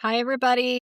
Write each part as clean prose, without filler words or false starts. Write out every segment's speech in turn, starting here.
Hi, everybody.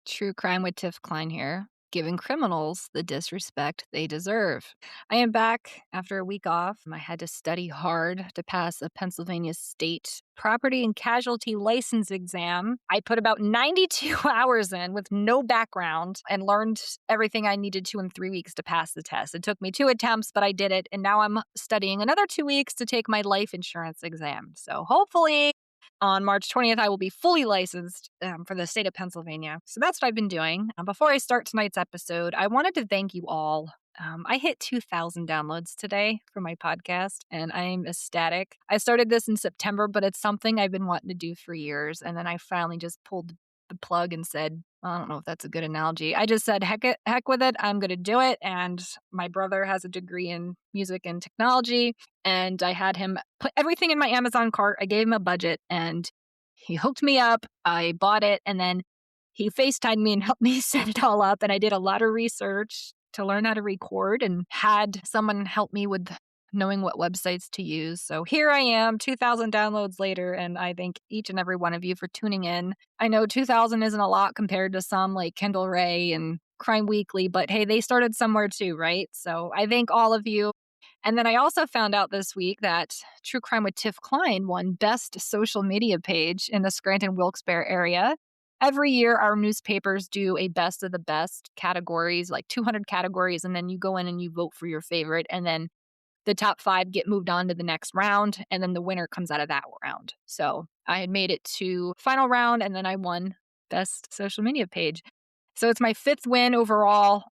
True Crime with Tiff Klein here, giving criminals the disrespect they deserve. I am back after a week off. I had to study hard to pass a Pennsylvania state property and casualty license exam. I put about 92 hours in with no background and learned everything I needed to in 3 weeks to pass the test. It took me 2 attempts, but I did it. And now I'm studying another 2 weeks to take my life insurance exam. So hopefully on March 20th, I will be fully licensed for the state of Pennsylvania. So that's what I've been doing. Before I start tonight's episode, I wanted to thank you all. I hit 2,000 downloads today for my podcast, and I'm ecstatic. I started this in September, but it's something I've been wanting to do for years. And then I finally just pulled the plug and said, I don't know if that's a good analogy. I just said, heck with it. I'm going to do it. And my brother has a degree in music and technology. And I had him put everything in my Amazon cart. I gave him a budget and he hooked me up. I bought it. And then he FaceTimed me and helped me set it all up. And I did a lot of research to learn how to record and had someone help me with knowing what websites to use. So here I am, 2,000 downloads later, and I thank each and every one of you for tuning in. I know 2,000 isn't a lot compared to some like Kendall Ray and Crime Weekly, but hey, they started somewhere too, right? So I thank all of you. And then I also found out this week that True Crime with Tiff Klein won Best Social Media Page in the Scranton Wilkes-Barre area. Every year, our newspapers do a best of the best categories, like 200 categories, and then you go in and you vote for your favorite. And then the top 5 get moved on to the next round, and then the winner comes out of that round. So I had made it to final round, and then I won Best Social Media Page. So it's my 5th win overall.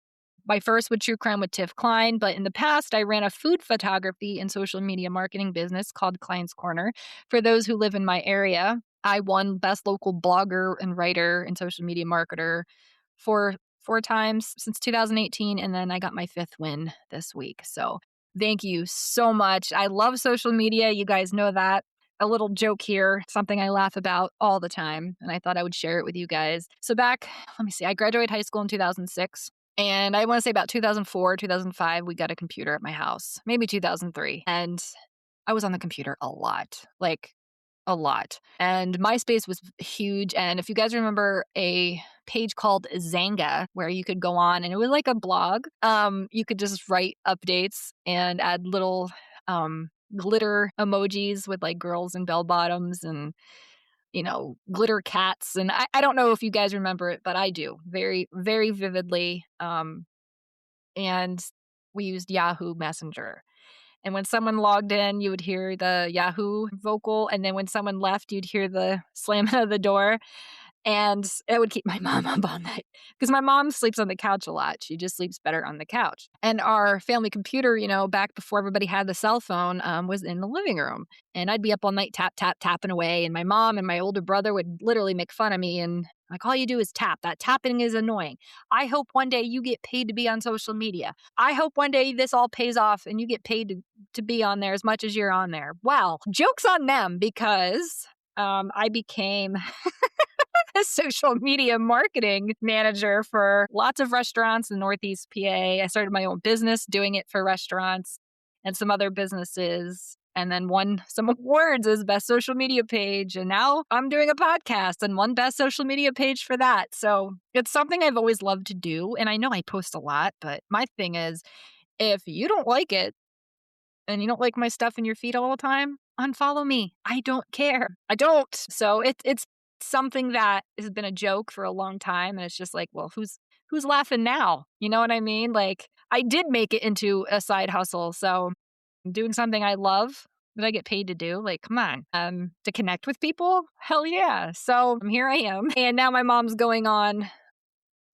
My first with True Crime with Tiff Klein, but in the past, I ran a food photography and social media marketing business called Klein's Corner. For those who live in my area, I won Best Local Blogger and Writer and Social Media Marketer for 4 times since 2018, and then I got my 5th win this week. So thank you so much. I love social media. You guys know that. A little joke here, something I laugh about all the time, and I thought I would share it with you guys. So back, let me see, I graduated high school in 2006. And I want to say about 2004, 2005, we got a computer at my house, maybe 2003. And I was on the computer a lot, like a lot. And MySpace was huge. And if you guys remember a page called Zanga, where you could go on and it was like a blog, you could just write updates and add little glitter emojis with like girls in bell bottoms and glitter cats. And I don't know if you guys remember it, but I do very, very vividly. And we used Yahoo Messenger. And when someone logged in, you would hear the Yahoo vocal. And then when someone left, you'd hear the slamming of the door. And it would keep my mom up all night because my mom sleeps on the couch a lot. She just sleeps better on the couch. And our family computer, back before everybody had the cell phone, was in the living room. And I'd be up all night, tapping away. And my mom and my older brother would literally make fun of me. And like, all you do is tap. That tapping is annoying. I hope one day you get paid to be on social media. I hope one day this all pays off and you get paid to be on there as much as you're on there. Well, joke's on them because I became a social media marketing manager for lots of restaurants in Northeast PA. I started my own business doing it for restaurants and some other businesses, and then won some awards as best social media page. And now I'm doing a podcast and won best social media page for that. So it's something I've always loved to do. And I know I post a lot, but my thing is, if you don't like it and you don't like my stuff in your feed all the time, unfollow me. I don't care. I don't. So it's something that has been a joke for a long time. And it's just like, well, who's laughing now? You know what I mean? Like, I did make it into a side hustle. So I'm doing something I love that I get paid to do. Like, come on. To connect with people? Hell yeah. So here I am. And now my mom's going on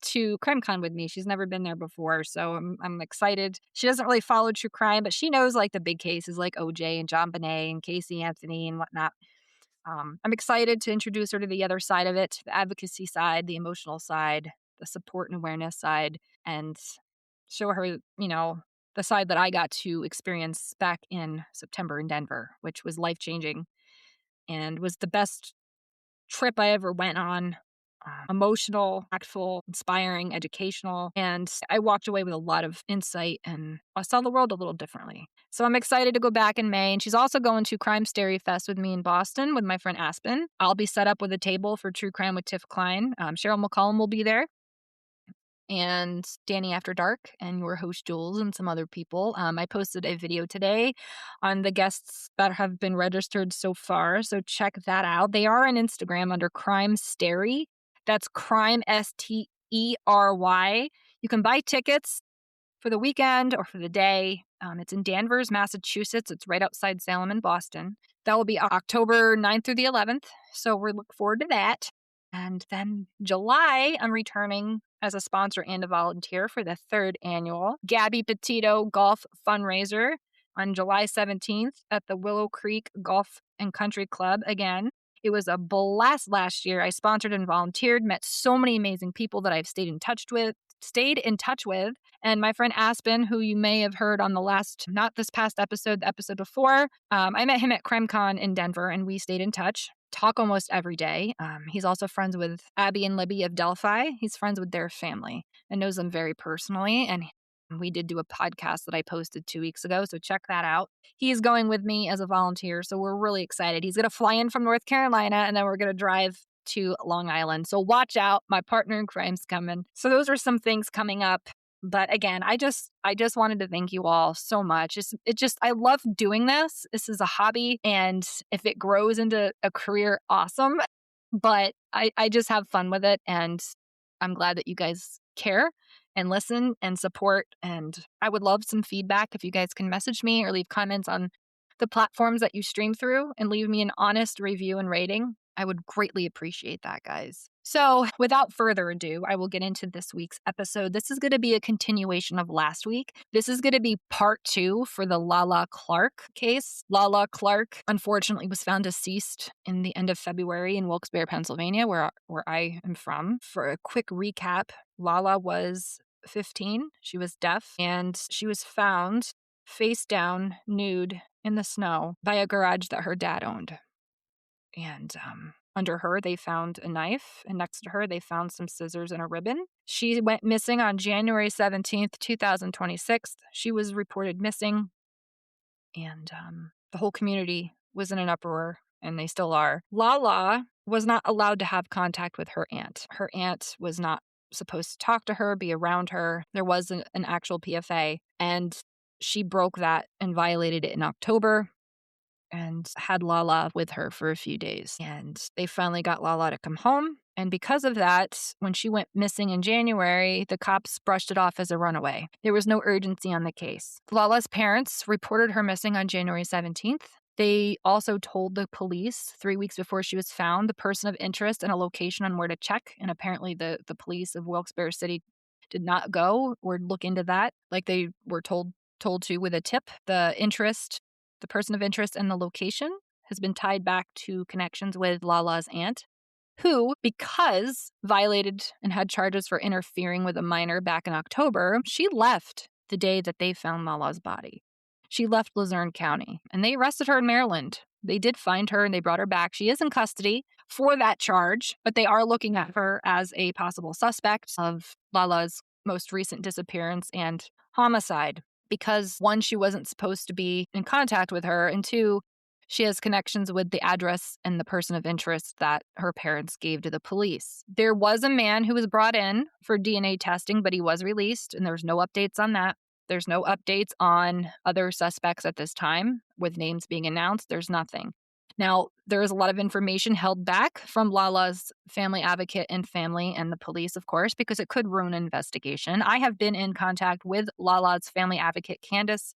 to CrimeCon with me. She's never been there before, so I'm excited. She doesn't really follow true crime, but she knows like the big cases like OJ and John Bonet and Casey Anthony and whatnot. I'm excited to introduce her to the other side of it, the advocacy side, the emotional side, the support and awareness side, and show her, the side that I got to experience back in September in Denver, which was life-changing and was the best trip I ever went on. emotional, impactful, inspiring, educational. And I walked away with a lot of insight and I saw the world a little differently. So I'm excited to go back in May. And she's also going to Crime Stereo Fest with me in Boston with my friend Aspen. I'll be set up with a table for True Crime with Tiff Klein. Cheryl McCollum will be there. And Danny After Dark and your host Jules and some other people. I posted a video today on the guests that have been registered so far, so check that out. They are on Instagram under Crime Sterry. That's Crime Stery. You can buy tickets for the weekend or for the day. It's in Danvers, Massachusetts. It's right outside Salem in Boston. That will be October 9th through the 11th, so we look forward to that. And then July, I'm returning as a sponsor and a volunteer for the 3rd annual Gabby Petito Golf Fundraiser on July 17th at the Willow Creek Golf and Country Club again. It was a blast last year. I sponsored and volunteered, met so many amazing people that I've stayed in touch with. And my friend Aspen, who you may have heard on the last, not this past episode, the episode before, I met him at CrimCon in Denver and we stayed in touch. Talk almost every day. He's also friends with Abby and Libby of Delphi. He's friends with their family and knows them very personally. And we did do a podcast that I posted 2 weeks ago, so check that out. He's going with me as a volunteer, so we're really excited. He's going to fly in from North Carolina, and then we're going to drive to Long Island. So watch out. My partner in crime's coming. So those are some things coming up. But again, I just wanted to thank you all so much. I love doing this. This is a hobby. And if it grows into a career, awesome. But I just have fun with it. And I'm glad that you guys care and listen and support. And I would love some feedback if you guys can message me or leave comments on the platforms that you stream through and leave me an honest review and rating. I would greatly appreciate that, guys. So without further ado, I will get into this week's episode. This is going to be a continuation of last week. This is going to be part 2 for the LaLa Clark case. LaLa Clark, unfortunately, was found deceased in the end of February in Wilkes-Barre, Pennsylvania, where I am from. For a quick recap, LaLa was 15. She was deaf, and she was found face down, nude, in the snow by a garage that her dad owned. And under her, they found a knife, and next to her, they found some scissors and a ribbon. She went missing on January 17th, 2026. She was reported missing, and the whole community was in an uproar, and they still are. LaLa was not allowed to have contact with her aunt. Her aunt was not supposed to talk to her, be around her. There was an actual PFA, and she broke that and violated it in October and had LaLa with her for a few days. And they finally got LaLa to come home. And because of that, when she went missing in January, the cops brushed it off as a runaway. There was no urgency on the case. LaLa's parents reported her missing on January 17th. They also told the police 3 weeks before she was found the person of interest and a location on where to check. And apparently the police of Wilkes-Barre City did not go or look into that like they were told to with a tip. The person of interest and the location has been tied back to connections with LaLa's aunt, who, because violated and had charges for interfering with a minor back in October, she left the day that they found LaLa's body. She left Luzerne County, and they arrested her in Maryland. They did find her, and they brought her back. She is in custody for that charge, but they are looking at her as a possible suspect of LaLa's most recent disappearance and homicide. Because 1, she wasn't supposed to be in contact with her, and 2, she has connections with the address and the person of interest that her parents gave to the police. There was a man who was brought in for DNA testing, but he was released, and there's no updates on that. There's no updates on other suspects at this time, with names being announced. There's nothing. Now, there is a lot of information held back from LaLa's family advocate and family and the police, of course, because it could ruin an investigation. I have been in contact with LaLa's family advocate, Candace,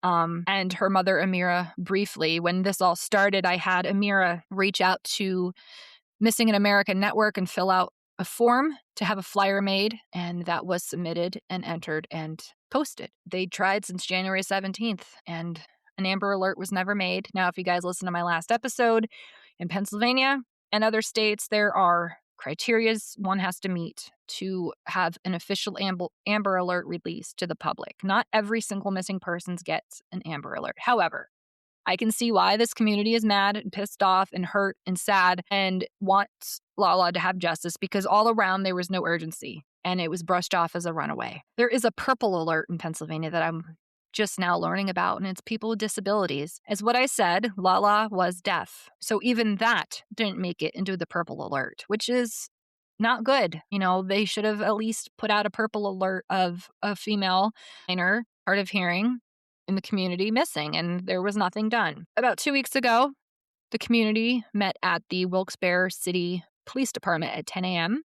and her mother, Amira, briefly. When this all started, I had Amira reach out to Missing in America Network and fill out a form to have a flyer made, and that was submitted and entered and posted. They tried since January 17th, and an Amber Alert was never made. Now, if you guys listen to my last episode, in Pennsylvania and other states, there are criteria one has to meet to have an official Amber Alert released to the public. Not every single missing person gets an Amber Alert. However, I can see why this community is mad and pissed off and hurt and sad and wants LaLa to have justice because all around there was no urgency and it was brushed off as a runaway. There is a purple alert in Pennsylvania that I'm just now learning about, and it's people with disabilities. As what I said, LaLa was deaf. So even that didn't make it into the purple alert, which is not good. They should have at least put out a purple alert of a female minor, hard of hearing in the community missing, and there was nothing done. About 2 weeks ago, the community met at the Wilkes-Barre City Police Department at 10 a.m.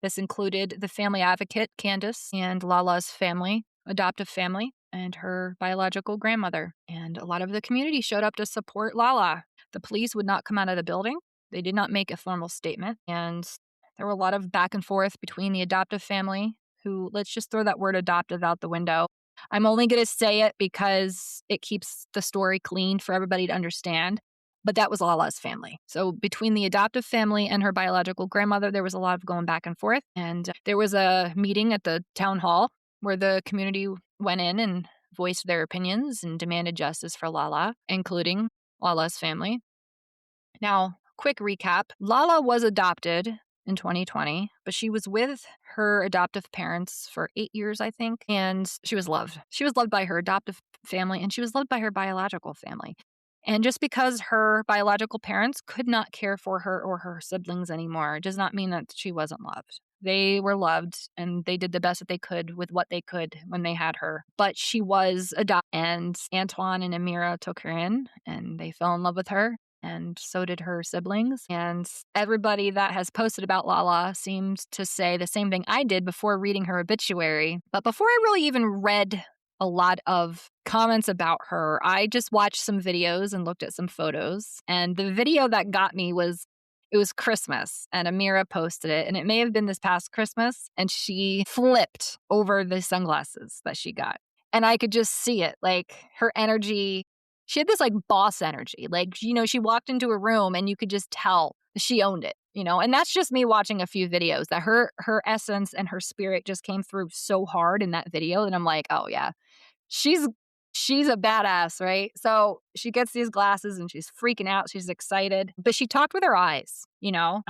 This included the family advocate, Candace, and LaLa's family, adoptive family, and her biological grandmother. And a lot of the community showed up to support LaLa. The police would not come out of the building. They did not make a formal statement. And there were a lot of back and forth between the adoptive family, who, let's just throw that word adoptive out the window. I'm only going to say it because it keeps the story clean for everybody to understand. But that was LaLa's family. So between the adoptive family and her biological grandmother, there was a lot of going back and forth. And there was a meeting at the town hall where the community went in and voiced their opinions and demanded justice for LaLa, including LaLa's family. Now, quick recap. LaLa was adopted in 2020, but she was with her adoptive parents for 8 years, I think, and she was loved. She was loved by her adoptive family, and she was loved by her biological family. And just because her biological parents could not care for her or her siblings anymore does not mean that she wasn't loved. They were loved and they did the best that they could with what they could when they had her. But she was adopted, and Antoine and Amira took her in and they fell in love with her. And so did her siblings. And everybody that has posted about LaLa seems to say the same thing I did before reading her obituary. But before I really even read a lot of comments about her, I just watched some videos and looked at some photos. And the video that got me was, it was Christmas, and Amira posted it, and it may have been this past Christmas, and she flipped over the sunglasses that she got. And I could just see it, like her energy. She had this like boss energy. Like, she walked into a room and you could just tell she owned it, and that's just me watching a few videos, that her essence and her spirit just came through so hard in that video that I'm like, oh yeah, she's a badass, right? So she gets these glasses and she's freaking out. She's excited, but she talked with her eyes.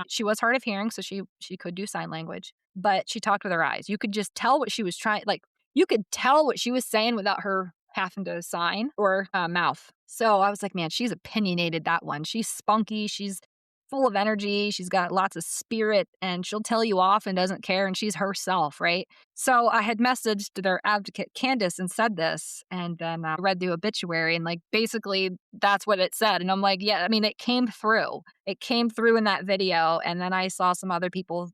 She was hard of hearing, so she could do sign language, but she talked with her eyes. You could just tell what she was trying, like you could tell what she was saying without her having to sign or mouth. So I was like, man, she's opinionated, that one. She's spunky. She's full of energy. She's got lots of spirit, and she'll tell you off and doesn't care. And she's herself, right? So I had messaged their advocate, Candace, and said this, and then I read the obituary, and like basically that's what it said. And I'm like, yeah, I mean, it came through. It came through in that video. And then I saw some other people,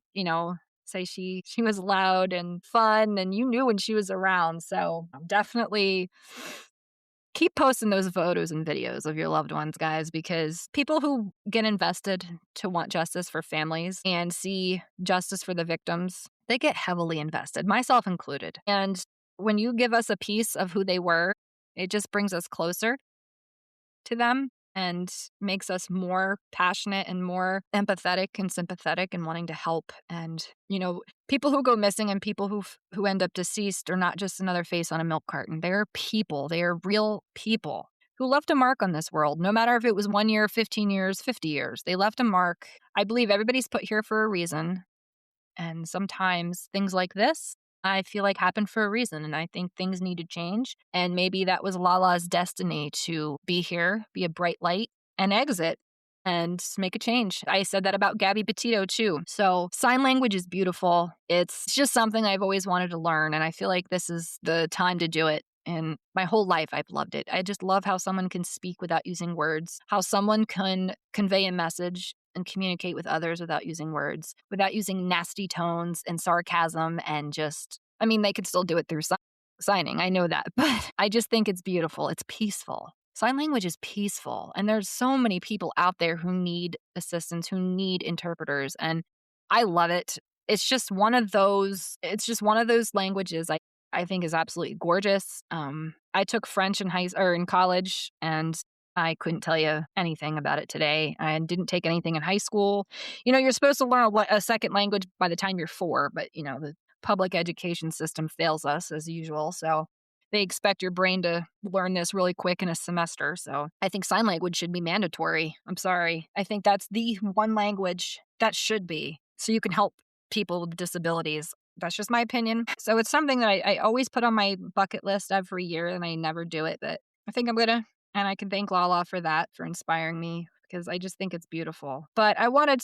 say she was loud and fun, and you knew when she was around. So definitely keep posting those photos and videos of your loved ones, guys, because people who get invested to want justice for families and see justice for the victims, they get heavily invested, myself included. And when you give us a piece of who they were, it just brings us closer to them and makes us more passionate and more empathetic and sympathetic and wanting to help. And, people who go missing and people who end up deceased are not just another face on a milk carton. They're people. They are real people who left a mark on this world, no matter if it was 1 year, 15 years, 50 years. They left a mark. I believe everybody's put here for a reason. And sometimes things like this, I feel like happened for a reason, and I think things need to change. And maybe that was LaLa's destiny, to be here, be a bright light, and exit and make a change. I said that about Gabby Petito too. So sign language is beautiful. It's just something I've always wanted to learn, and I feel like this is the time to do it. And my whole life, I've loved it. I just love how someone can speak without using words, how someone can convey a message and communicate with others without using words, without using nasty tones and sarcasm and they could still do it through signing. I know that, but I just think it's beautiful. It's peaceful. Sign language is peaceful. And there's so many people out there who need assistance, who need interpreters. And I love it. It's just one of those languages I think is absolutely gorgeous. I took French in college, and I couldn't tell you anything about it today. I didn't take anything in high school. You're supposed to learn a second language by the time you're 4, but, the public education system fails us as usual. So they expect your brain to learn this really quick in a semester. So I think sign language should be mandatory. I'm sorry. I think that's the one language that should be, so you can help people with disabilities. That's just my opinion. So it's something that I always put on my bucket list every year, and I never do it. But I think I'm going to, and I can thank LaLa for that, for inspiring me, because I just think it's beautiful. But I wanted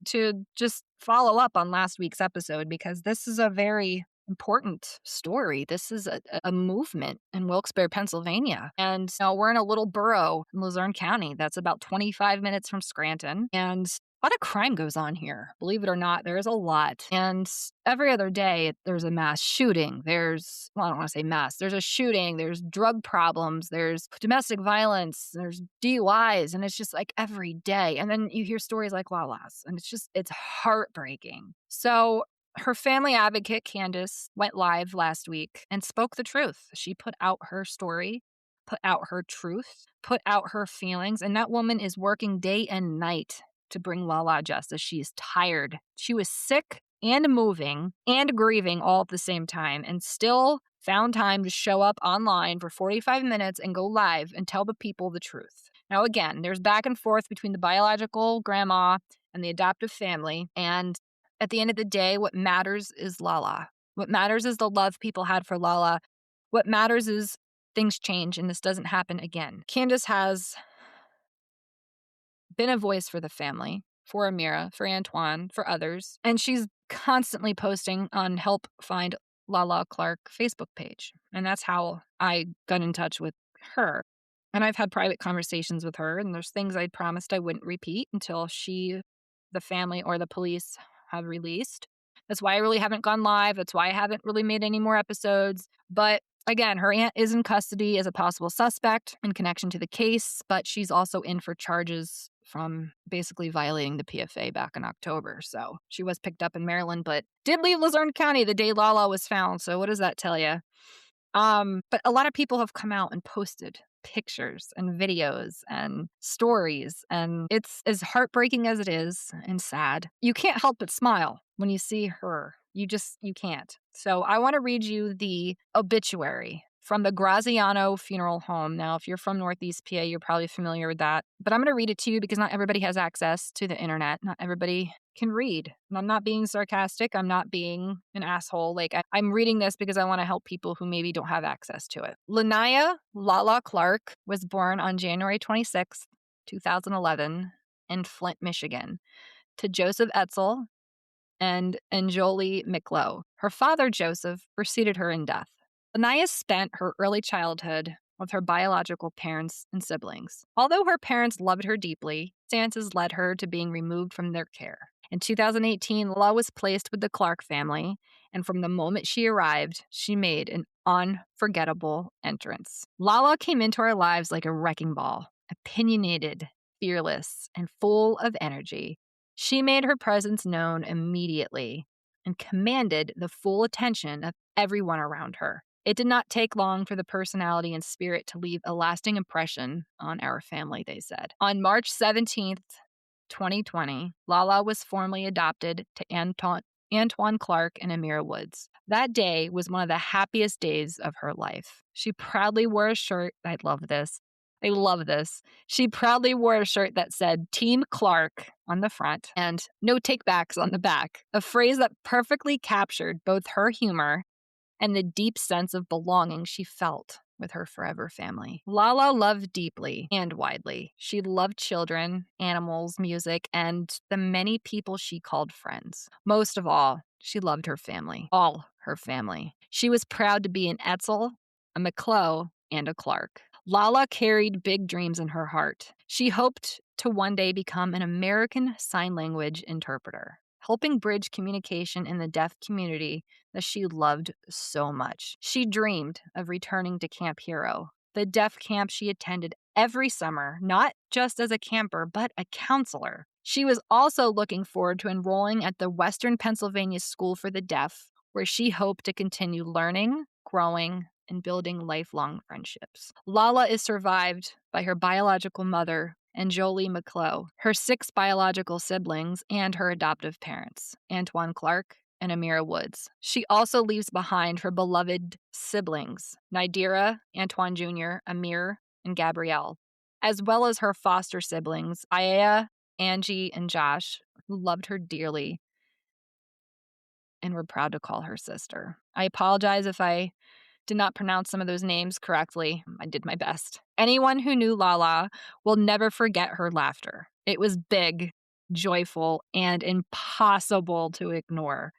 to just follow up on last week's episode, because this is a very important story. This is a movement in Wilkes-Barre, Pennsylvania. And we're in a little borough in Luzerne County that's about 25 minutes from Scranton. And a lot of crime goes on here. Believe it or not, there is a lot. And every other day, there's a mass shooting. I don't want to say mass. There's a shooting. There's drug problems. There's domestic violence. There's DUIs. And it's just like every day. And then you hear stories like LaLa's. And it's heartbreaking. So her family advocate, Candace, went live last week and spoke the truth. She put out her story, put out her truth, put out her feelings. And that woman is working day and night to bring LaLa justice. She is tired. She was sick and moving and grieving all at the same time, and still found time to show up online for 45 minutes and go live and tell the people the truth. Now, again, there's back and forth between the biological grandma and the adoptive family. And at the end of the day, what matters is LaLa. What matters is the love people had for LaLa. What matters is things change and this doesn't happen again. Candace has been a voice for the family, for Amira, for Antoine, for others. And she's constantly posting on Help Find LaLa Clark Facebook page. And that's how I got in touch with her. And I've had private conversations with her, and there's things I promised I wouldn't repeat until the family, or the police have released. That's why I really haven't gone live. That's why I haven't really made any more episodes. But again, her aunt is in custody as a possible suspect in connection to the case, but she's also in for charges from basically violating the PFA back in October. So she was picked up in Maryland, but did leave Luzerne County the day LaLa was found. So what does that tell you? But a lot of people have come out and posted pictures and videos and stories, and it's as heartbreaking as it is and sad. You can't help but smile when you see her. You can't. So I want to read you the obituary from the Graziano Funeral Home. Now, if you're from Northeast PA, you're probably familiar with that. But I'm going to read it to you because not everybody has access to the internet. Not everybody can read. And I'm not being sarcastic. I'm not being an asshole. I'm reading this because I want to help people who maybe don't have access to it. Lanaya LaLa Clark was born on January 26th, 2011 in Flint, Michigan, to Joseph Etzel and Jolie McLeod. Her father, Joseph, preceded her in death. Lanaya spent her early childhood with her biological parents and siblings. Although her parents loved her deeply, circumstances led her to being removed from their care. In 2018, LaLa was placed with the Clark family, and from the moment she arrived, she made an unforgettable entrance. LaLa came into our lives like a wrecking ball, opinionated, fearless, and full of energy. She made her presence known immediately and commanded the full attention of everyone around her. It did not take long for the personality and spirit to leave a lasting impression on our family, they said. On March 17th, 2020, LaLa was formally adopted to Antoine Clark and Amira Woods. That day was one of the happiest days of her life. She proudly wore a shirt. I love this. She proudly wore a shirt that said Team Clark on the front and no takebacks on the back, a phrase that perfectly captured both her humor and the deep sense of belonging she felt with her forever family. LaLa loved deeply and widely. She loved children, animals, music, and the many people she called friends. Most of all, she loved her family, all her family. She was proud to be an Etzel, a McLeod, and a Clark. LaLa carried big dreams in her heart. She hoped to one day become an American Sign Language interpreter, helping bridge communication in the deaf community that she loved so much. She dreamed of returning to Camp Hero, the deaf camp she attended every summer, not just as a camper, but a counselor. She was also looking forward to enrolling at the Western Pennsylvania School for the Deaf, where she hoped to continue learning, growing, and building lifelong friendships. LaLa is survived by her biological mother and Jolie McLeod, her 6 biological siblings, and her adoptive parents, Antoine Clark and Amira Woods. She also leaves behind her beloved siblings, Nidira, Antoine Jr., Amir, and Gabrielle, as well as her foster siblings, Aya, Angie, and Josh, who loved her dearly and were proud to call her sister. I apologize if I did not pronounce some of those names correctly. I did my best. Anyone who knew LaLa will never forget her laughter. It was big, joyful, and impossible to ignore.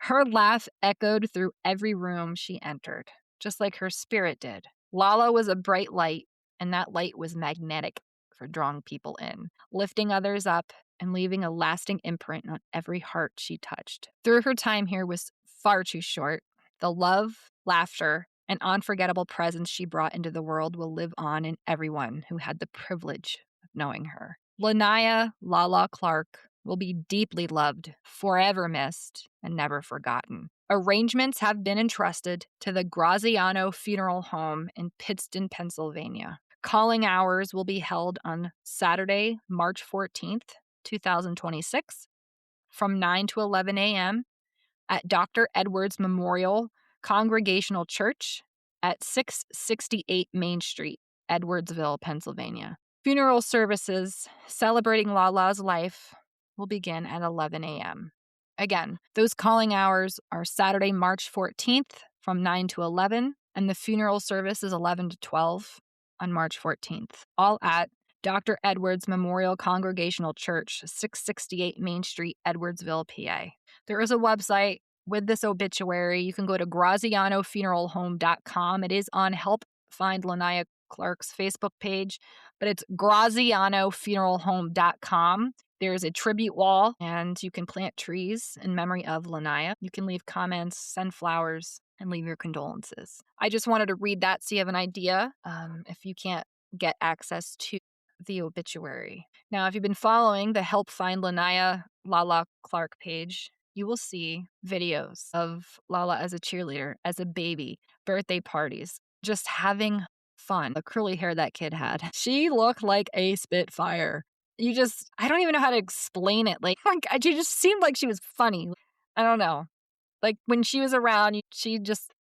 Her laugh echoed through every room she entered, just like her spirit did. LaLa was a bright light, and that light was magnetic for drawing people in, lifting others up, and leaving a lasting imprint on every heart she touched. Though her time here was far too short, the love, laughter, and unforgettable presence she brought into the world will live on in everyone who had the privilege of knowing her. Lanaya LaLa Clark will be deeply loved, forever missed, and never forgotten. Arrangements have been entrusted to the Graziano Funeral Home in Pittston, Pennsylvania. Calling hours will be held on Saturday, March 14th, 2026, from 9 to 11 a.m. at Dr. Edwards Memorial Congregational Church at 668 Main Street, Edwardsville, Pennsylvania. Funeral services celebrating LaLa's life will begin at 11 a.m. Again, those calling hours are Saturday, March 14th from 9 to 11, and the funeral service is 11 to 12 on March 14th, all at Dr. Edwards Memorial Congregational Church, 668 Main Street, Edwardsville, PA. There is a website with this obituary. You can go to grazianofuneralhome.com. It is on Help Find Lanaya Clark's Facebook page, but it's grazianofuneralhome.com. There's a tribute wall, and you can plant trees in memory of Lanaya. You can leave comments, send flowers, and leave your condolences. I just wanted to read that so you have an idea if you can't get access to the obituary. Now, if you've been following the Help Find LaLa Clark page, you will see videos of LaLa as a cheerleader, as a baby, birthday parties, just having fun. The curly hair that kid had. She looked like a Spitfire. I don't even know how to explain it. She just seemed like she was funny. I don't know. Like, when she was around, she just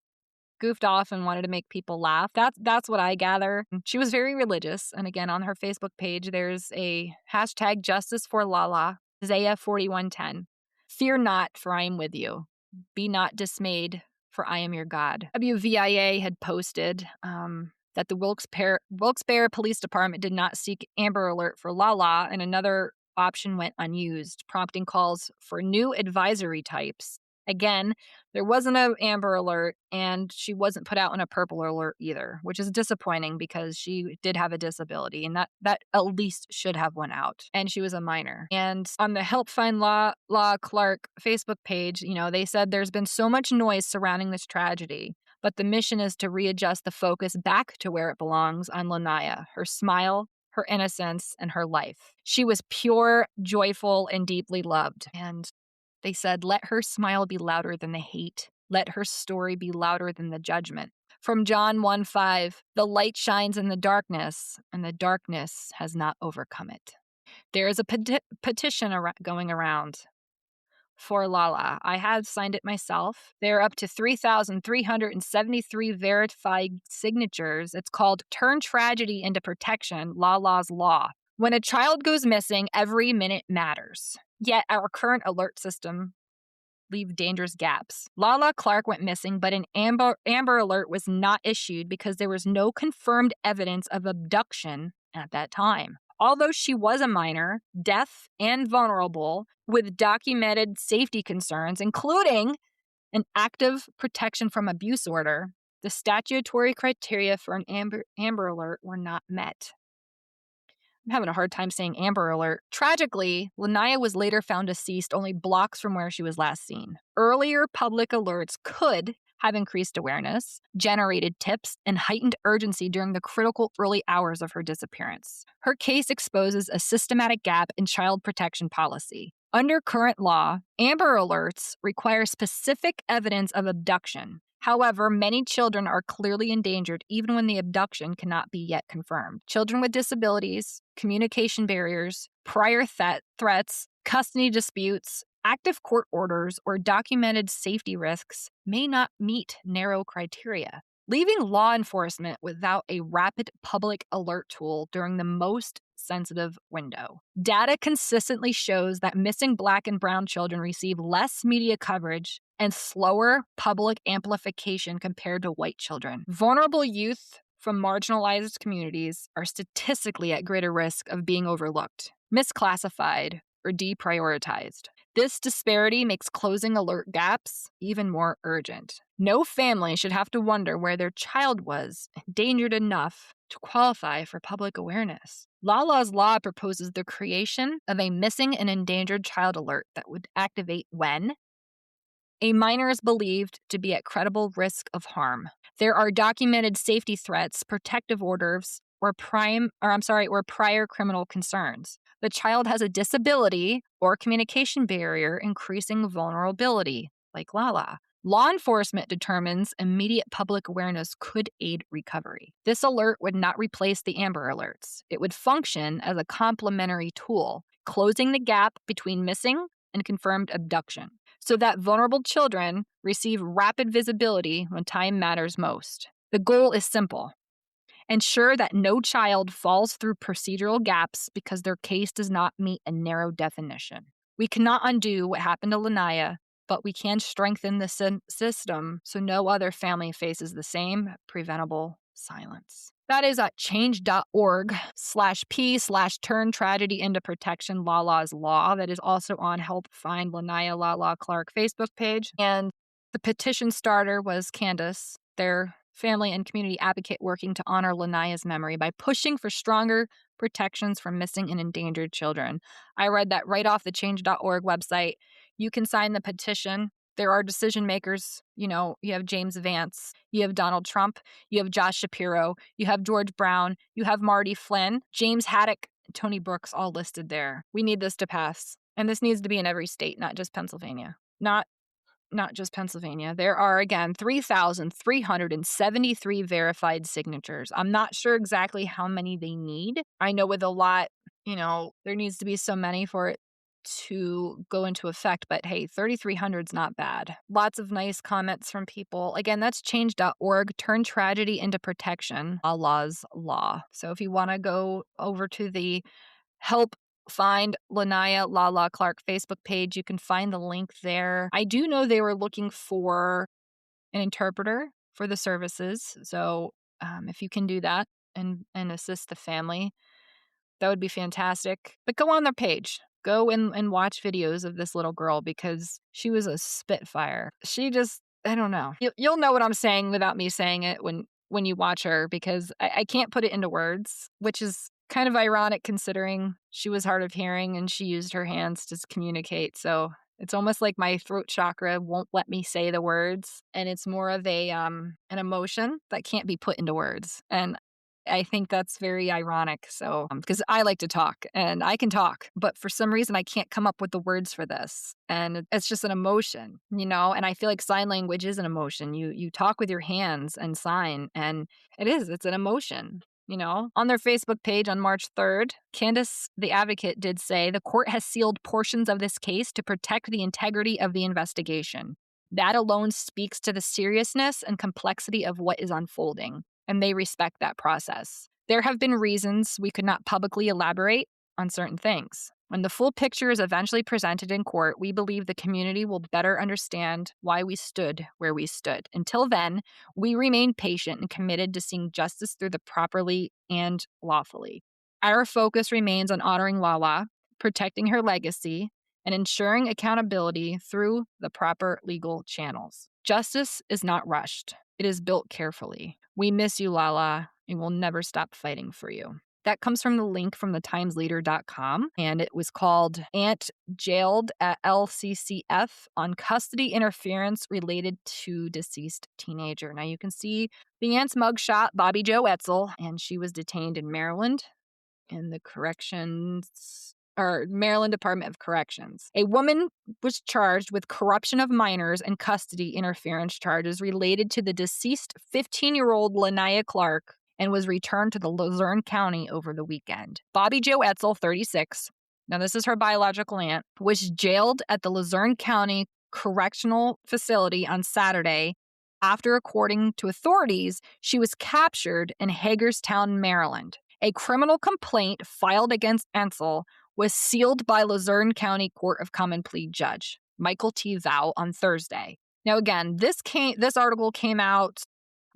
goofed off and wanted to make people laugh. That's what I gather. She was very religious. And again, on her Facebook page, there's a hashtag Justice for LaLa, Isaiah 41:10. Fear not, for I am with you. Be not dismayed, for I am your God. WVIA had posted that the Wilkes-Barre Police Department did not seek Amber Alert for LaLa, and another option went unused, prompting calls for new advisory types. Again, there wasn't an Amber Alert, and she wasn't put out in a Purple Alert either, which is disappointing because she did have a disability, and that at least should have went out. And she was a minor. And on the Help Find LaLa Clark Facebook page, they said there's been so much noise surrounding this tragedy, but the mission is to readjust the focus back to where it belongs on Lanaya, her smile, her innocence, and her life. She was pure, joyful, and deeply loved. And they said, let her smile be louder than the hate. Let her story be louder than the judgment. From John 1:5, the light shines in the darkness, and the darkness has not overcome it. There is a petition going around for LaLa. I have signed it myself. There are up to 3,373 verified signatures. It's called Turn Tragedy into Protection, LaLa's Law. When a child goes missing, every minute matters. Yet our current alert system leave dangerous gaps. LaLa Clark went missing, but an Amber Alert was not issued because there was no confirmed evidence of abduction at that time. Although she was a minor, deaf, and vulnerable, with documented safety concerns, including an active protection from abuse order, the statutory criteria for an Amber Alert were not met. I'm having a hard time saying Amber Alert. Tragically, Lanaya was later found deceased only blocks from where she was last seen. Earlier public alerts could have increased awareness, generated tips, and heightened urgency during the critical early hours of her disappearance. Her case exposes a systematic gap in child protection policy. Under current law, Amber Alerts require specific evidence of abduction. However, many children are clearly endangered even when the abduction cannot be yet confirmed. Children with disabilities, communication barriers, prior threats, custody disputes, Active court orders or documented safety risks may not meet narrow criteria, leaving law enforcement without a rapid public alert tool during the most sensitive window. Data consistently shows that missing Black and brown children receive less media coverage and slower public amplification compared to white children. Vulnerable youth from marginalized communities are statistically at greater risk of being overlooked, misclassified, or deprioritized. This disparity makes closing alert gaps even more urgent. No family should have to wonder where their child was endangered enough to qualify for public awareness. LaLa's law proposes the creation of a missing and endangered child alert that would activate when a minor is believed to be at credible risk of harm. There are documented safety threats, protective orders, or prior criminal concerns. The child has a disability or communication barrier, increasing vulnerability, like LaLa. Law enforcement determines immediate public awareness could aid recovery. This alert would not replace the Amber Alerts. It would function as a complementary tool, closing the gap between missing and confirmed abduction, so that vulnerable children receive rapid visibility when time matters most. The goal is simple. Ensure that no child falls through procedural gaps because their case does not meet a narrow definition. We cannot undo what happened to Lanaya, but we can strengthen the system so no other family faces the same preventable silence. That is at change.org/p/turn tragedy into protection LaLa's law. That is also on Help Find Lanaya LaLa Clark Facebook page. And the petition starter was Candace, their family and community advocate working to honor Lanaya's memory by pushing for stronger protections for missing and endangered children. I read that right off the change.org website. You can sign the petition. There are decision makers. You have James Vance, you have Donald Trump, you have Josh Shapiro, you have George Brown, you have Marty Flynn, James Haddock, and Tony Brooks all listed there. We need this to pass. And this needs to be in every state, not just Pennsylvania. Not just Pennsylvania. There are, again, 3,373 verified signatures. I'm not sure exactly how many they need. I know with a lot, there needs to be so many for it to go into effect, but hey, 3,300 is not bad. Lots of nice comments from people. Again, that's change.org, turn tragedy into protection, LaLa's law. So if you want to go over to the Help Find Lanaya LaLa Clark Facebook page, you can find the link there. I do know they were looking for an interpreter for the services. So if you can do that and assist the family, that would be fantastic. But go on their page. Go and watch videos of this little girl because she was a spitfire. She just, I don't know. You'll know what I'm saying without me saying it when you watch her, because I can't put it into words, which is kind of ironic considering she was hard of hearing and she used her hands to communicate. So it's almost like my throat chakra won't let me say the words, and it's more of an emotion that can't be put into words. And I think that's very ironic. So, because I like to talk and I can talk, but for some reason I can't come up with the words for this. And it's just an emotion, and I feel like sign language is an emotion. You talk with your hands and sign, and it's an emotion. On their Facebook page on March 3rd, Candace, the advocate, did say the court has sealed portions of this case to protect the integrity of the investigation. That alone speaks to the seriousness and complexity of what is unfolding, and they respect that process. There have been reasons we could not publicly elaborate on certain things. When the full picture is eventually presented in court, we believe the community will better understand why we stood where we stood. Until then, we remain patient and committed to seeing justice through the properly and lawfully. Our focus remains on honoring LaLa, protecting her legacy, and ensuring accountability through the proper legal channels. Justice is not rushed. It is built carefully. We miss you, LaLa, and we'll never stop fighting for you. That comes from the link from thetimesleader.com, and it was called Aunt Jailed at LCCF on Custody Interference Related to Deceased Teenager. Now you can see the aunt's mugshot, Bobbiejo Etzel, and she was detained in Maryland in the Maryland Department of Corrections. A woman was charged with corruption of minors and custody interference charges related to the deceased 15-year-old Lanaya Clark, and was returned to the Luzerne County over the weekend. Bobbiejo Etzel, 36, now this is her biological aunt, was jailed at the Luzerne County Correctional Facility on Saturday after, according to authorities, she was captured in Hagerstown, Maryland. A criminal complaint filed against Etzel was sealed by Luzerne County Court of Common Pleas Judge Michael T. Vow on Thursday. Now, again, this article came out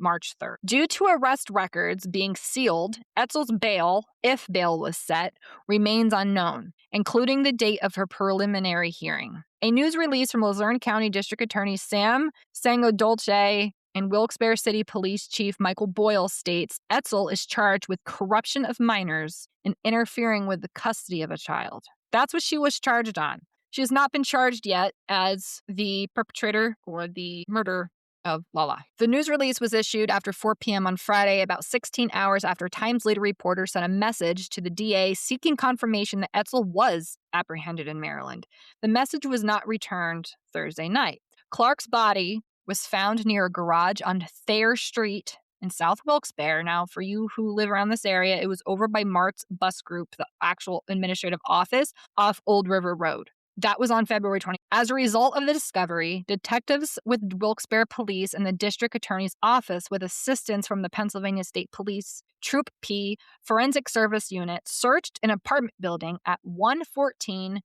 March 3rd. Due to arrest records being sealed, Etzel's bail, if bail was set, remains unknown, including the date of her preliminary hearing. A news release from Luzerne County District Attorney Sam Sangodolce and Wilkes-Barre City Police Chief Michael Boyle states Etzel is charged with corruption of minors and interfering with the custody of a child. That's what she was charged on. She has not been charged yet as the perpetrator or the murderer of LaLa. The news release was issued after 4 p.m. on Friday, about 16 hours after Times leader reporter sent a message to the DA seeking confirmation that Etzel was apprehended in Maryland. The message was not returned Thursday night. Clark's body was found near a garage on Thayer Street in South Wilkes-Barre. Now, for you who live around this area, it was over by Mart's Bus Group, the actual administrative office, off Old River Road. That was on February 20th. As a result of the discovery, detectives with Wilkes-Barre Police and the District Attorney's Office, with assistance from the Pennsylvania State Police, Troop P, Forensic Service Unit, searched an apartment building at 114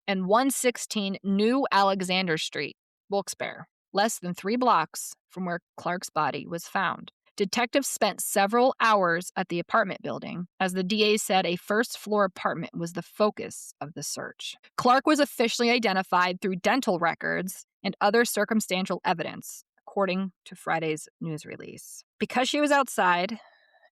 and 116 New Alexander Street, Wilkes-Barre, less than 3 blocks from where Clark's body was found. Detectives spent several hours at the apartment building. As the DA said, a first-floor apartment was the focus of the search. Clark was officially identified through dental records and other circumstantial evidence, according to Friday's news release. Because she was outside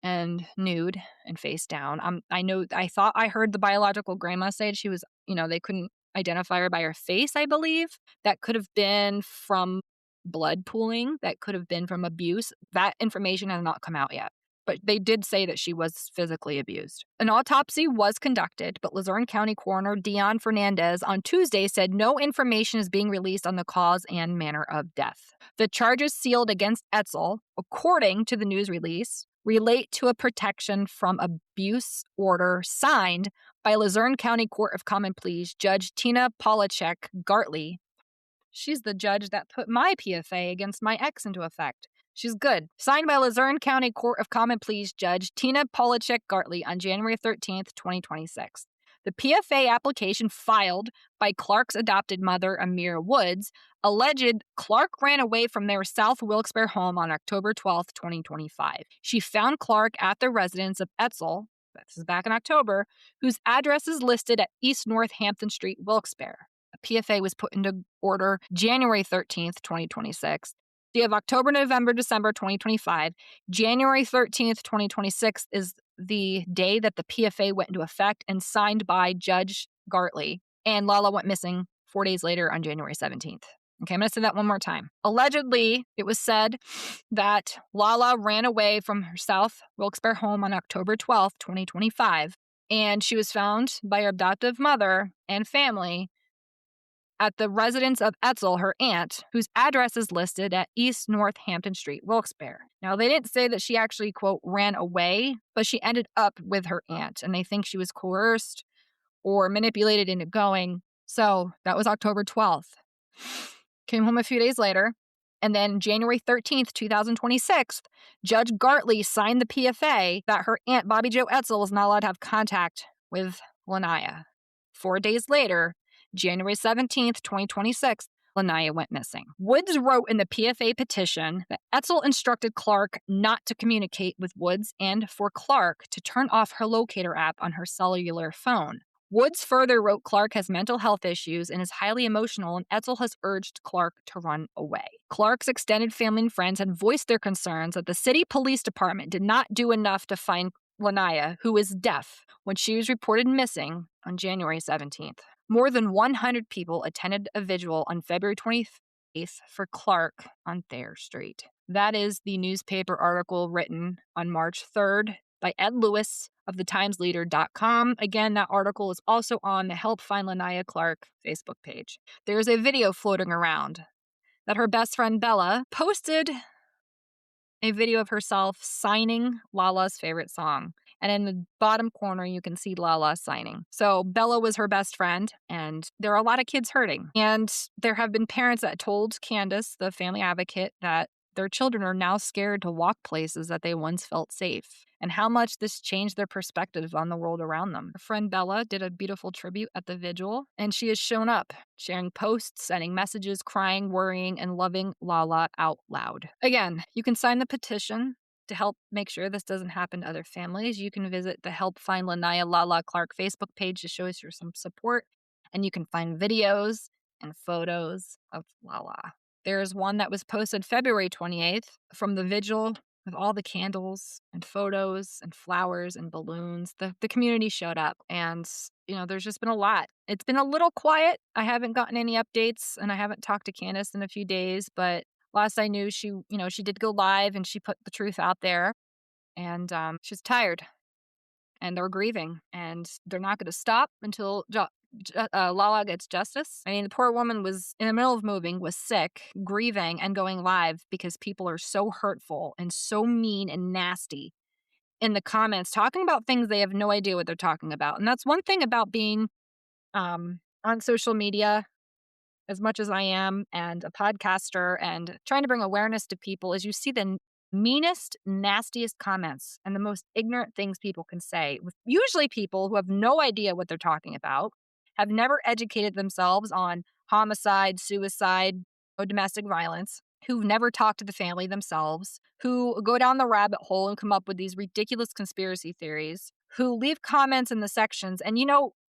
and nude and face down, I thought I heard the biological grandma say she was, they couldn't identify her by her face, I believe. That could have been from blood pooling, that could have been from abuse. That information has not come out yet, but they did say that she was physically abused. An autopsy was conducted, but Luzerne County Coroner Dion Fernandez on Tuesday said no information is being released on the cause and manner of death. The charges sealed against Etzel, according to the news release, relate to a protection from abuse order signed by Luzerne County Court of Common Pleas Judge Tina Polachek Gartley. She's the judge that put my PFA against my ex into effect. She's good. Signed by Luzerne County Court of Common Pleas Judge Tina Polachek Gartley on January 13th, 2026. The PFA application filed by Clark's adopted mother, Amira Woods, alleged Clark ran away from their South Wilkes-Barre home on October 12th, 2025. She found Clark at the residence of Etzel, this is back in October, whose address is listed at East North Hampton Street, Wilkes-Barre. A PFA was put into order January 13th, 2026. You have October, November, December 2025. January 13th, 2026 is the day that the PFA went into effect and signed by Judge Gartley. And LaLa went missing 4 days later on January 17th. Okay, I'm going to say that one more time. Allegedly, it was said that LaLa ran away from her South Wilkes-Barre home on October 12th, 2025. And she was found by her adoptive mother and family at the residence of Etzel, her aunt, whose address is listed at East North Hampton Street, Wilkes-Barre. Now, they didn't say that she actually, quote, ran away, but she ended up with her aunt, and they think she was coerced or manipulated into going. So that was October 12th. Came home a few days later, and then January 13th, 2026, Judge Gartley signed the PFA that her aunt, Bobbiejo Etzel, was not allowed to have contact with Lanaya. 4 days later, January 17th, 2026, Lanaya went missing. Woods wrote in the PFA petition that Etzel instructed Clark not to communicate with Woods and for Clark to turn off her locator app on her cellular phone. Woods further wrote Clark has mental health issues and is highly emotional, and Etzel has urged Clark to run away. Clark's extended family and friends had voiced their concerns that the city police department did not do enough to find Lanaya, who is deaf, when she was reported missing on January 17th. More than 100 people attended a vigil on February 28th for Clark on Thayer Street. That is the newspaper article written on March 3rd by Ed Lewis of thetimesleader.com. Again, that article is also on the Help Find Lanaya Clark Facebook page. There's a video floating around that her best friend Bella posted a video of herself signing LaLa's favorite song. And in the bottom corner, you can see LaLa signing. So Bella was her best friend, and there are a lot of kids hurting. And there have been parents that told Candace, the family advocate, that their children are now scared to walk places that they once felt safe, and how much this changed their perspective on the world around them. Her friend Bella did a beautiful tribute at the vigil, and she has shown up, sharing posts, sending messages, crying, worrying, and loving LaLa out loud. Again, you can sign the petition to help make sure this doesn't happen to other families. You can visit the Help Find Lanaya LaLa Clark Facebook page to show us your some support, and you can find videos and photos of LaLa. There's one that was posted February 28th from the vigil with all the candles and photos and flowers and balloons. The community showed up, and there's just been a lot. It's been a little quiet. I haven't gotten any updates, and I haven't talked to Candace in a few days, but last I knew, she did go live and she put the truth out there, and she's tired, and they're grieving, and they're not going to stop until LaLa gets justice. I mean, the poor woman was in the middle of moving, was sick, grieving, and going live because people are so hurtful and so mean and nasty in the comments, talking about things they have no idea what they're talking about. And that's one thing about being on social media as much as I am, and a podcaster, and trying to bring awareness to people, is you see the meanest, nastiest comments and the most ignorant things people can say, with usually people who have no idea what they're talking about, have never educated themselves on homicide, suicide, or domestic violence, who've never talked to the family themselves, who go down the rabbit hole and come up with these ridiculous conspiracy theories, who leave comments in the sections. And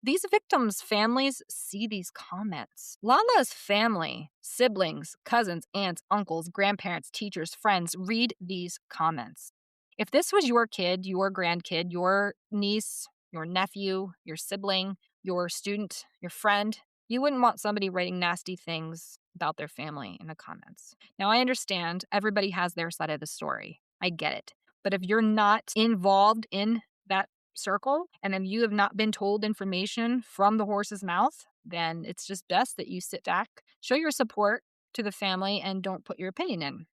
these victims' families see these comments. LaLa's family, siblings, cousins, aunts, uncles, grandparents, teachers, friends read these comments. If this was your kid, your grandkid, your niece, your nephew, your sibling, your student, your friend, you wouldn't want somebody writing nasty things about their family in the comments. Now, I understand everybody has their side of the story. I get it. But if you're not involved in that circle, and if you have not been told information from the horse's mouth, then it's just best that you sit back, show your support to the family, and don't put your opinion in.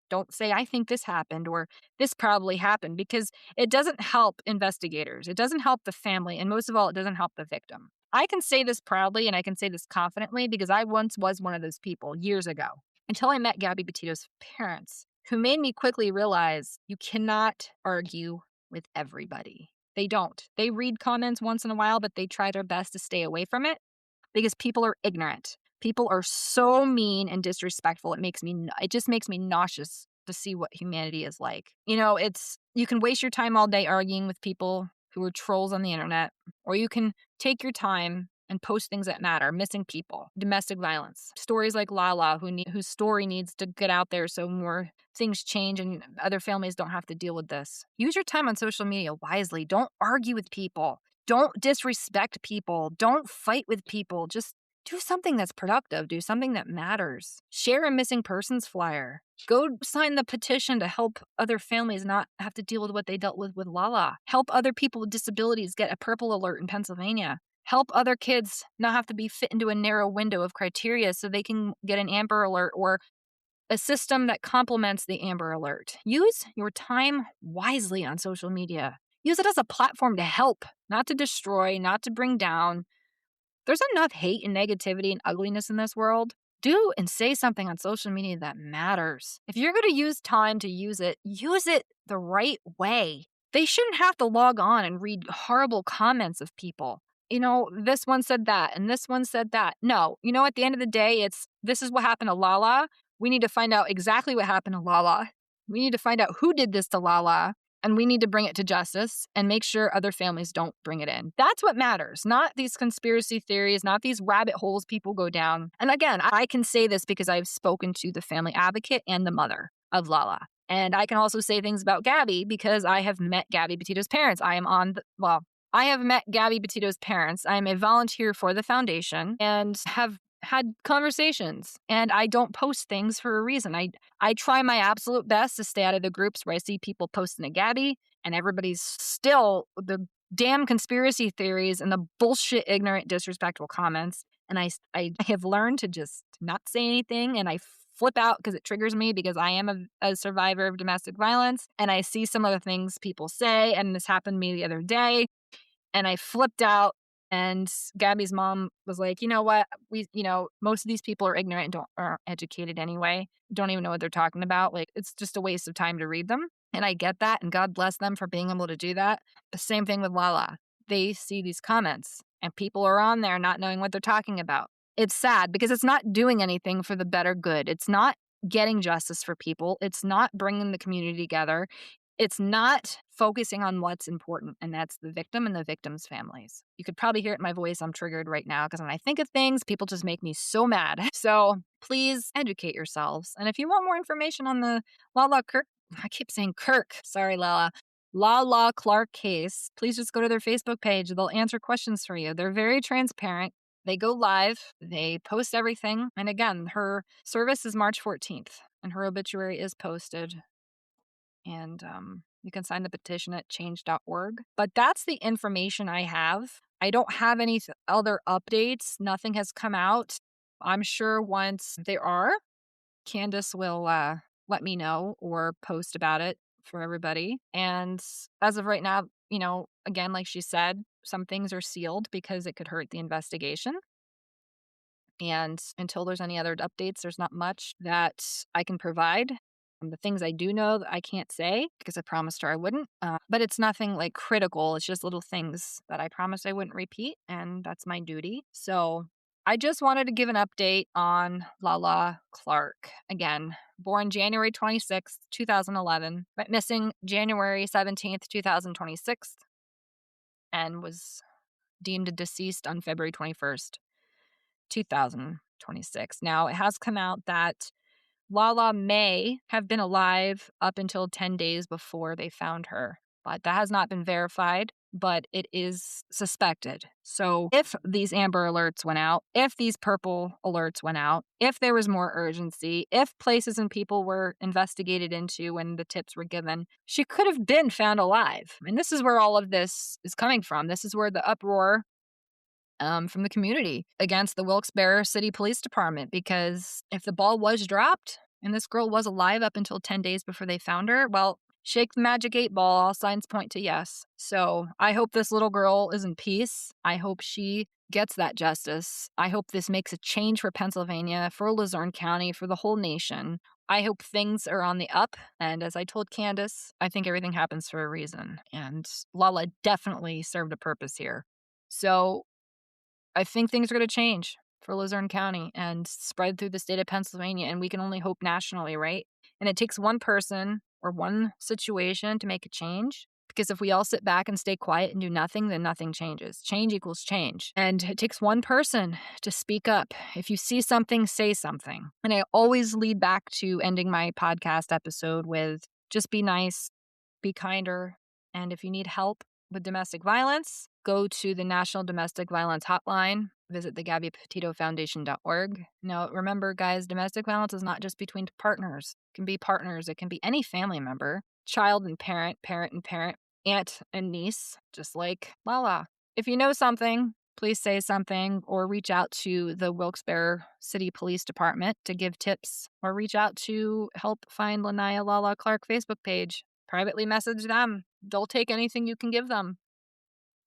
Don't say, I think this happened, or this probably happened, because it doesn't help investigators. It doesn't help the family. And most of all, it doesn't help the victim. I can say this proudly, and I can say this confidently, because I once was one of those people years ago, until I met Gabby Petito's parents, who made me quickly realize you cannot argue with everybody. They don't. They read comments once in a while, but they try their best to stay away from it because people are ignorant. People are so mean and disrespectful. It just makes me nauseous to see what humanity is like. You can waste your time all day arguing with people who are trolls on the internet, or you can take your time and post things that matter: missing people, domestic violence, stories like LaLa, whose story needs to get out there so more things change and other families don't have to deal with this. Use your time on social media wisely. Don't argue with people. Don't disrespect people. Don't fight with people. Just do something that's productive. Do something that matters. Share a missing persons flyer. Go sign the petition to help other families not have to deal with what they dealt with LaLa. Help other people with disabilities get a purple alert in Pennsylvania. Help other kids not have to be fit into a narrow window of criteria so they can get an Amber Alert, or a system that complements the Amber Alert. Use your time wisely on social media. Use it as a platform to help, not to destroy, not to bring down. There's enough hate and negativity and ugliness in this world. Do and say something on social media that matters. If you're going to use time to use it the right way. They shouldn't have to log on and read horrible comments of people. This one said that, and this one said that. No, at the end of the day, this is what happened to LaLa. We need to find out exactly what happened to LaLa. We need to find out who did this to LaLa, and we need to bring it to justice and make sure other families don't bring it in. That's what matters, not these conspiracy theories, not these rabbit holes people go down. And again, I can say this because I've spoken to the family advocate and the mother of LaLa. And I can also say things about Gabby because I have met Gabby Petito's parents. I have met Gabby Petito's parents. I am a volunteer for the foundation and have had conversations, and I don't post things for a reason. I try my absolute best to stay out of the groups where I see people posting to Gabby, and everybody's still the damn conspiracy theories and the bullshit, ignorant, disrespectful comments. And I have learned to just not say anything, and I flip out because it triggers me because I am a survivor of domestic violence. And I see some of the things people say. And this happened to me the other day. And I flipped out. And Gabby's mom was like, you know what? Most of these people are ignorant and aren't educated anyway. Don't even know what they're talking about. Like, it's just a waste of time to read them. And I get that. And God bless them for being able to do that. The same thing with LaLa. They see these comments and people are on there not knowing what they're talking about. It's sad because it's not doing anything for the better good. It's not getting justice for people. It's not bringing the community together. It's not focusing on what's important, and that's the victim and the victim's families. You could probably hear it in my voice. I'm triggered right now because when I think of things, people just make me so mad. So please educate yourselves. And if you want more information on the LaLa Kirk, I keep saying Kirk. Sorry, LaLa Clark case, please just go to their Facebook page. They'll answer questions for you. They're very transparent. They go live. They post everything. And again, her service is March 14th, and her obituary is posted. And you can sign the petition at change.org. But that's the information I have. I don't have any other updates. Nothing has come out. I'm sure once there are, Candace will let me know or post about it for everybody. And as of right now, again, like she said, some things are sealed because it could hurt the investigation. And until there's any other updates, there's not much that I can provide. The things I do know that I can't say because I promised her I wouldn't. But it's nothing like critical. It's just little things that I promised I wouldn't repeat. And that's my duty. So I just wanted to give an update on LaLa Clark. Again, born January 26th, 2011, went missing January 17th, 2026, and was deemed deceased on February 21st, 2026. Now, it has come out that LaLa may have been alive up until 10 days before they found her, but that has not been verified, but it is suspected. So if these amber alerts went out, if these purple alerts went out, if there was more urgency, if places and people were investigated into when the tips were given, she could have been found alive. And this is where all of this is coming from. This is where the uproar from the community against the Wilkes-Barre City Police Department, because if the ball was dropped and this girl was alive up until 10 days before they found her, well, shake the magic 8-ball. All signs point to yes. So I hope this little girl is in peace. I hope she gets that justice. I hope this makes a change for Pennsylvania, for Luzerne County, for the whole nation. I hope things are on the up. And as I told Candace, I think everything happens for a reason. And LaLa definitely served a purpose here. So I think things are going to change for Luzerne County and spread through the state of Pennsylvania, and we can only hope nationally, right? And it takes one person or one situation to make a change, because if we all sit back and stay quiet and do nothing, then nothing changes. Change equals change. And it takes one person to speak up. If you see something, say something. And I always lead back to ending my podcast episode with just be nice, be kinder, and if you need help with domestic violence, go to the National Domestic Violence Hotline. Visit the GabbyPetitoFoundation.org. Now, remember, guys, domestic violence is not just between partners. It can be partners. It can be any family member, child and parent, parent and parent, aunt and niece, just like LaLa. If you know something, please say something or reach out to the Wilkes-Barre City Police Department to give tips, or reach out to help find LaLa Clark Facebook page. Privately message them. They'll take anything you can give them.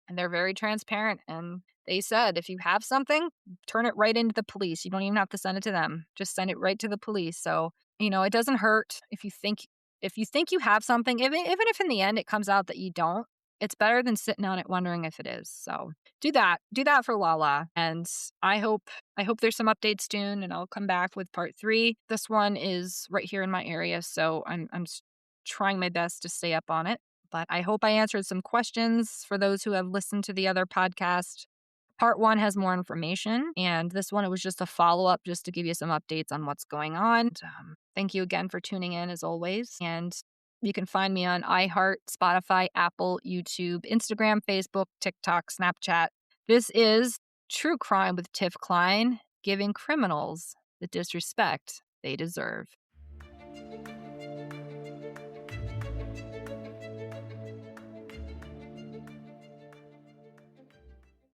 And they're very transparent. And they said, if you have something, turn it right into the police. You don't even have to send it to them. Just send it right to the police. So, it doesn't hurt if you think you have something, even if in the end it comes out that you don't. It's better than sitting on it wondering if it is. So do that. Do that for LaLa. And I hope there's some updates soon, and I'll come back with part 3. This one is right here in my area, so I'm trying my best to stay up on it. But I hope I answered some questions for those who have listened to the other podcast. Part 1 has more information, and this one, it was just a follow-up just to give you some updates on what's going on. Thank you again for tuning in, as always. And you can find me on iHeart, Spotify, Apple, YouTube, Instagram, Facebook, TikTok, Snapchat. This is True Crime with Tiff Klein, giving criminals the disrespect they deserve.